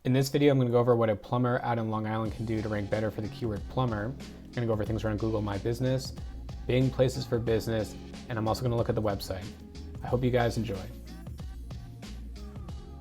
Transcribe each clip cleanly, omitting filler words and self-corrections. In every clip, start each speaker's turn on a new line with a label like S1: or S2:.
S1: In this video, I'm going to go over what a plumber out in Long Island can do to rank better for the keyword plumber. I'm going to go over things around Google My Business, Bing Places for Business, and I'm also going to look at the website. I hope you guys enjoy.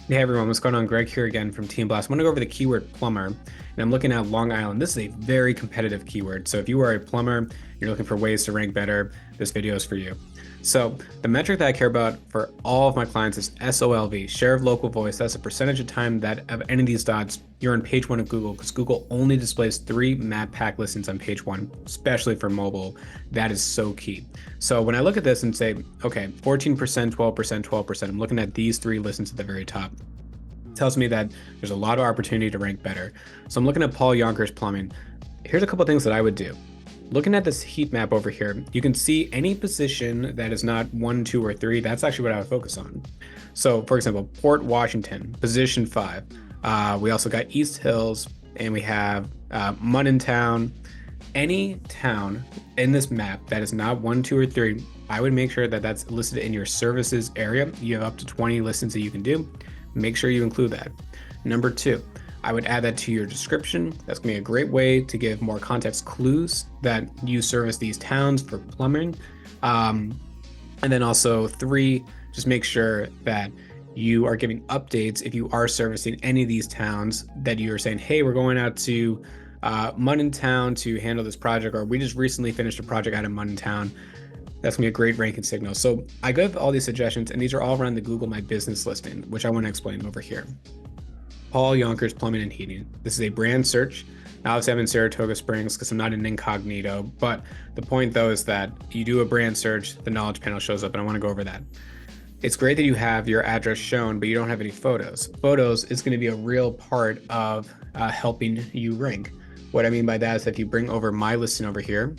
S1: Hey everyone, what's going on? Greg here again from Team Blast. I'm going to go over the keyword plumber, and I'm looking at Long Island. This is a very competitive keyword. So if you are a plumber, you're looking for ways to rank better, this video is for you. So the metric that I care about for all of my clients is SOLV, share of local voice. That's a percentage of time that of any of these dots, you're on page one of Google, because Google only displays 3 map pack listings on page one, especially for mobile. That is so key. So when I look at this and say, okay, 14%, 12%, 12%, I'm looking at these 3 listings at the very top. It tells me that there's a lot of opportunity to rank better. So I'm looking at Paul Yonkers Plumbing. Here's a couple of things that I would do. Looking at this heat map over here, you can see any position that is not 1, 2, or 3. That's actually what I would focus on. So for example, Port Washington, position 5. We also got East Hills, and we have Mundentown. Any town in this map that is not 1, 2, or 3, I would make sure that that's listed in your services area. You have up to 20 listings that you can do. Make sure you include that. Number 2, I would add that to your description. That's gonna be a great way to give more context clues that you service these towns for plumbing. And then also 3, just make sure that you are giving updates if you are servicing any of these towns that you're saying, hey, we're going out to Mundentown to handle this project, or we just recently finished a project out of Mundentown. That's gonna be a great ranking signal. So I give all these suggestions, and these are all around the Google My Business listing, which I wanna explain over here. Paul Yonkers Plumbing and Heating. This is a brand search. Obviously I'm in Saratoga Springs because I'm not in incognito, but the point though is that you do a brand search, the knowledge panel shows up, and I wanna go over that. It's great that you have your address shown, but you don't have any photos. Photos is gonna be a real part of helping you rank. What I mean by that is if you bring over my listing over here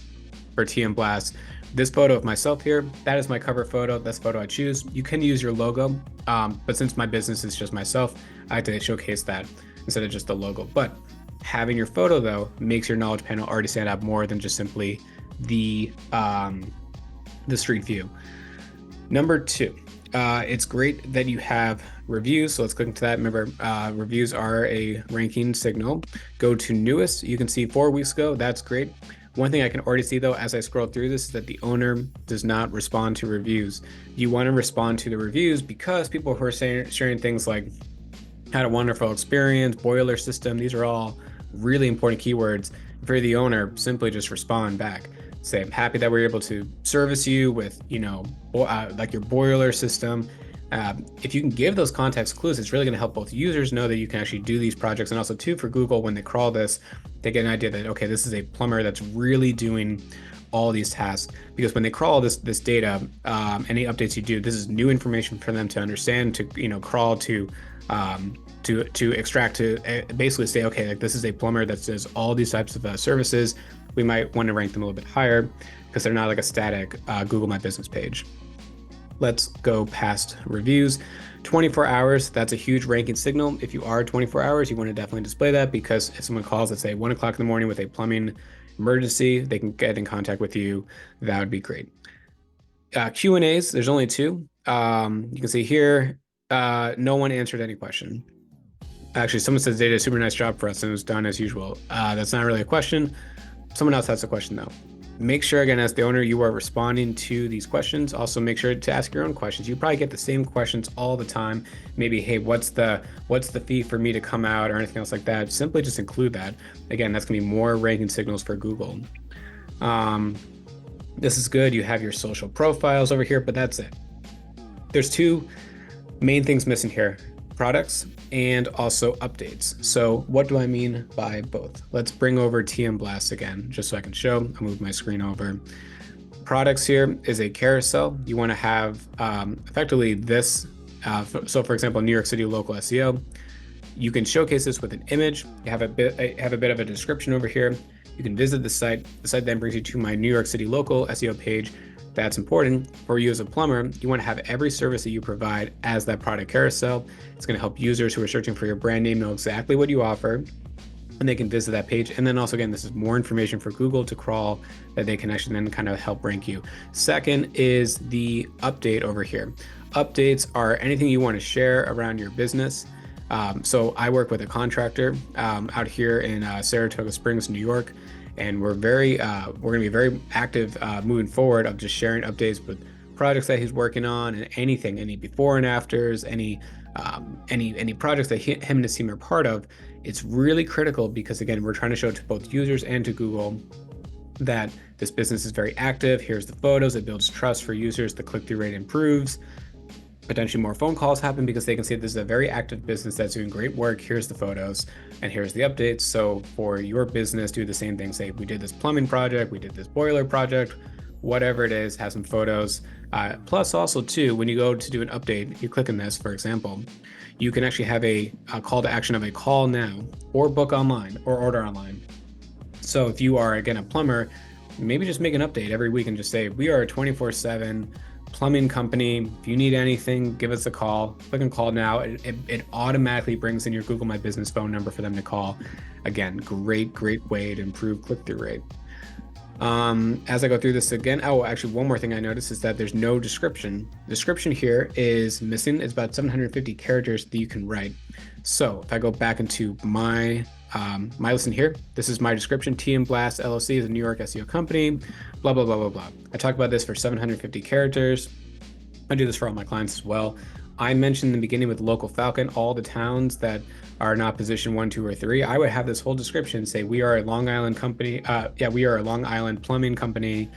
S1: for TM Blast, this photo of myself here, that is my cover photo. That's the photo I choose. You can use your logo, but since my business is just myself, I like to showcase that instead of just the logo. But having your photo though makes your knowledge panel already stand out more than just simply the street view. Number 2, it's great that you have reviews. So let's click into that. Remember, reviews are a ranking signal. Go to newest. You can see 4 weeks ago. That's great. One thing I can already see though, as I scroll through this, is that the owner does not respond to reviews. You want to respond to the reviews because people who are sharing things like had a wonderful experience, boiler system, these are all really important keywords. If you're the owner, simply just respond back. Say, I'm happy that we're able to service you with, like your boiler system. If you can give those context clues, it's really going to help both users know that you can actually do these projects, and also too for Google, when they crawl this, they get an idea that, okay, this is a plumber that's really doing all these tasks. Because when they crawl this data, any updates you do, this is new information for them to understand, to crawl to extract, to basically say, okay, like this is a plumber that does all these types of services. We might want to rank them a little bit higher because they're not like a static Google My Business page. Let's go past reviews. 24 hours, that's a huge ranking signal. If you are 24 hours, you want to definitely display that, because if someone calls at say 1 o'clock in the morning with a plumbing emergency, they can get in contact with you. That would be great. Q&As, there's only 2. You can see here, no one answered any question. Actually, someone says they did a super nice job for us and it was done as usual. That's not really a question. Someone else has a question though. Make sure, again, as the owner, you are responding to these questions. Also make sure to ask your own questions. You probably get the same questions all the time. Maybe, hey, what's the fee for me to come out, or anything else like that. Simply just include that. Again, that's gonna be more ranking signals for Google. This is good. You have your social profiles over here, but that's it. There's 2 main things missing here: products and also updates. So what do I mean by both? Let's bring over TM Blast again, just so I can show. I'll move my screen over. Products here is a carousel. You want to have effectively this. So for example, New York City local SEO. You can showcase this with an image. You have a bit of a description over here. You can visit the site. The site then brings you to my New York City local SEO page. That's important for you as a plumber. You want to have every service that you provide as that product carousel. It's going to help users who are searching for your brand name know exactly what you offer, and they can visit that page. And then also, again, this is more information for Google to crawl that they can actually then kind of help rank you. Second is the update over here. Updates are anything you want to share around your business. So I work with a contractor out here in Saratoga Springs, New York, and we're going to be very active moving forward of just sharing updates with projects that he's working on and anything, any before and afters, any projects that him and his team are part of. It's really critical because again, we're trying to show to both users and to Google that this business is very active. Here's the photos. It builds trust for users. The click-through rate improves. Potentially more phone calls happen because they can see this is a very active business that's doing great work. Here's the photos and here's the updates. So for your business, do the same thing. Say, we did this plumbing project, we did this boiler project, whatever it is, have some photos. Plus also too, when you go to do an update, you click on this, for example, you can actually have a call to action of a call now or book online or order online. So if you are, again, a plumber, maybe just make an update every week and just say, we are a 24/7 plumbing company. If you need anything, give us a call. Click on call now. It automatically brings in your Google My Business phone number for them to call. Again, great way to improve click-through rate. As I go through this again, actually one more thing I noticed is that there's no description. Description here is missing. It's about 750 characters that you can write. So if I go back into my listen here, this is my description. TM Blast LLC is a New York SEO company, blah, blah, blah, blah, blah. I talk about this for 750 characters. I do this for all my clients as well. I mentioned in the beginning with Local Falcon, all the towns that are not position 1, 2, or 3. I would have this whole description say, we are a Long Island company. We are a Long Island plumbing company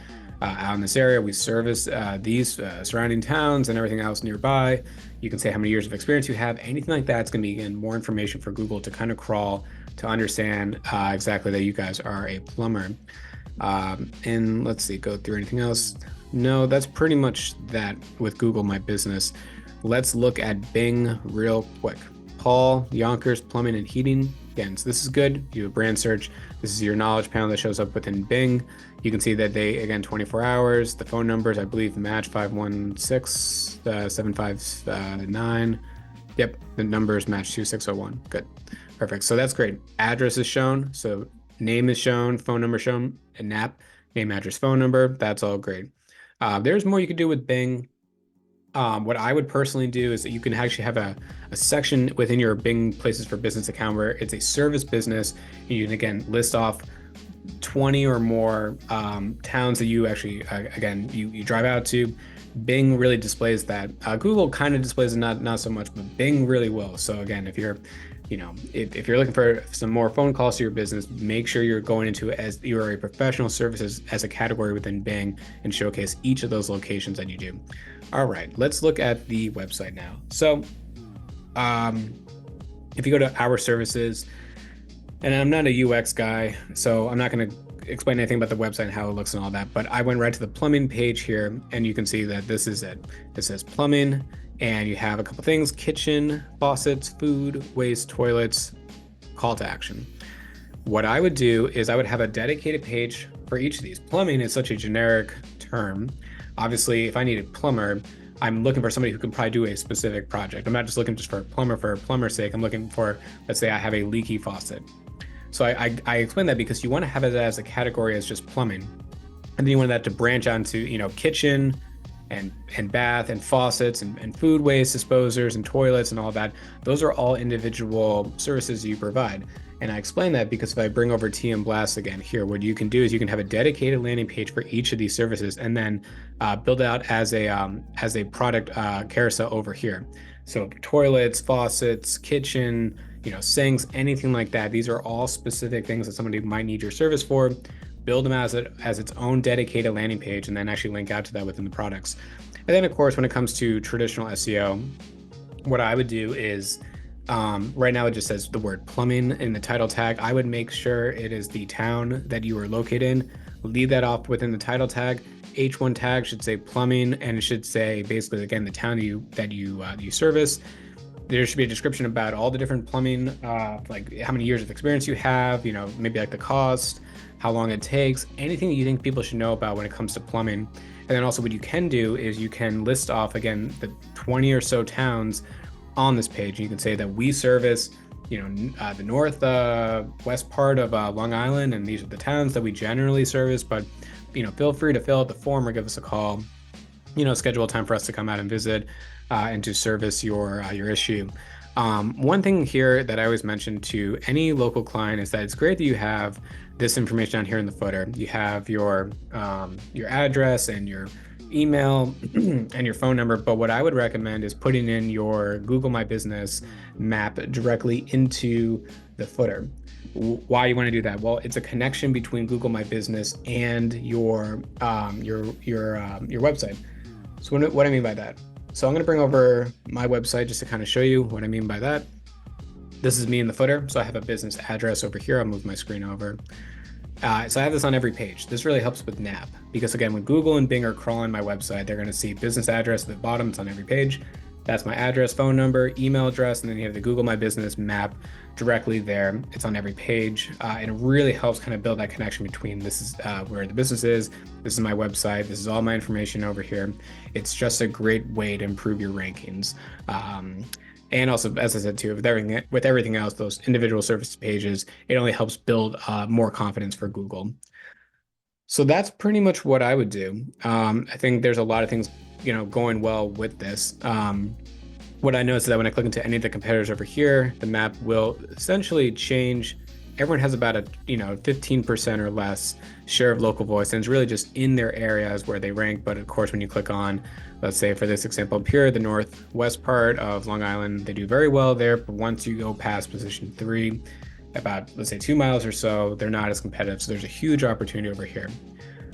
S1: out in this area. We service these surrounding towns and everything else nearby. You can say how many years of experience you have, anything like that. It's going to be, again, more information for Google to kind of crawl to understand exactly that you guys are a plumber. And let's see, go through anything else. No, that's pretty much that with Google My Business. Let's look at Bing real quick. Paul Yonkers Plumbing and Heating. Again, so this is good. You do a brand search. This is your knowledge panel that shows up within Bing. You can see that they, again, 24 hours. The phone numbers, I believe, match 516-759. Yep, the numbers match 2601. Good. Perfect. So that's great. Address is shown. So name is shown, phone number shown, and NAP, name, address, phone number. That's all great. There's more you could do with Bing. What I would personally do is that you can actually have a section within your Bing Places for Business account where it's a service business. You can, again, list off 20 or more towns that you actually, again, you drive out to. Bing really displays that. Google kind of displays it, not so much, but Bing really will. So again, if you're looking for some more phone calls to your business, make sure you're going into it as you are a professional services as a category within Bing and showcase each of those locations that you do. All right, let's look at the website now. So if you go to our services, and I'm not a UX guy, so I'm not going to explain anything about the website and how it looks and all that, but I went right to the plumbing page here, and you can see that this is it. It says plumbing, and you have a couple things: kitchen, faucets, food, waste, toilets, call to action. What I would do is I would have a dedicated page for each of these. Plumbing is such a generic term. Obviously, if I need a plumber, I'm looking for somebody who can probably do a specific project. I'm not just looking just for a plumber's sake. I'm looking for, let's say I have a leaky faucet. So I explain that because you want to have it as a category as just plumbing. And then you want that to branch onto, kitchen and bath and faucets and food waste disposers and toilets and all that. Those are all individual services you provide. And I explain that because if I bring over TM Blast again here, what you can do is you can have a dedicated landing page for each of these services and then build it out as a product carousel over here. So toilets, faucets, kitchen, sinks, anything like that. These are all specific things that somebody might need your service for. Build them as its own dedicated landing page and then actually link out to that within the products. And then of course, when it comes to traditional SEO, what I would do is right now it just says the word plumbing in the title tag. I would make sure it is the town that you are located in. Leave that off within the title tag. H1 tag should say plumbing, and it should say basically, again, the town that you service. There should be a description about all the different plumbing, like how many years of experience you have, maybe like the cost, how long it takes, anything that you think people should know about when it comes to plumbing. And then also what you can do is you can list off, again, the 20 or so towns on this page. You can say that we service, the northwest part of Long Island, and these are the towns that we generally service, but, feel free to fill out the form or give us a call, schedule a time for us to come out and visit and to service your issue. One thing here that I always mention to any local client is that it's great that you have this information down here in the footer. You have your address and your email and your phone number, but what I would recommend is putting in your Google My Business map directly into the footer. Why you want to do that? Well, it's a connection between Google My Business and your website. So what I mean by that. So I'm going to bring over my website just to kind of show you what I mean by that. This is me in the footer. So I have a business address over here. I'll move my screen over. So I have this on every page. This really helps with NAP because again, when Google and Bing are crawling my website, they're going to see business address at the bottom. It's on every page. That's my address, phone number, email address, and then you have the Google My Business map directly there. It's on every page. And it really helps kind of build that connection between this is where the business is, this is my website, this is all my information over here. It's just a great way to improve your rankings. And also, as I said too, with everything else, those individual service pages, it only helps build more confidence for Google. So that's pretty much what I would do. I think there's a lot of things, going well with this. What I noticed is that when I click into any of the competitors over here, the map will essentially change. Everyone has about a 15% or less share of local voice, and it's really just in their areas where they rank. But of course, when you click on, let's say for this example up here, the northwest part of Long Island, they do very well there. But once you go past position 3, about let's say 2 miles or so, they're not as competitive. So there's a huge opportunity over here.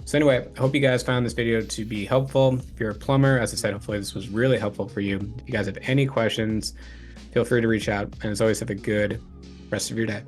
S1: So anyway, I hope you guys found this video to be helpful. If you're a plumber, as I said, hopefully this was really helpful for you. If you guys have any questions, feel free to reach out. And as always, have a good rest of your day.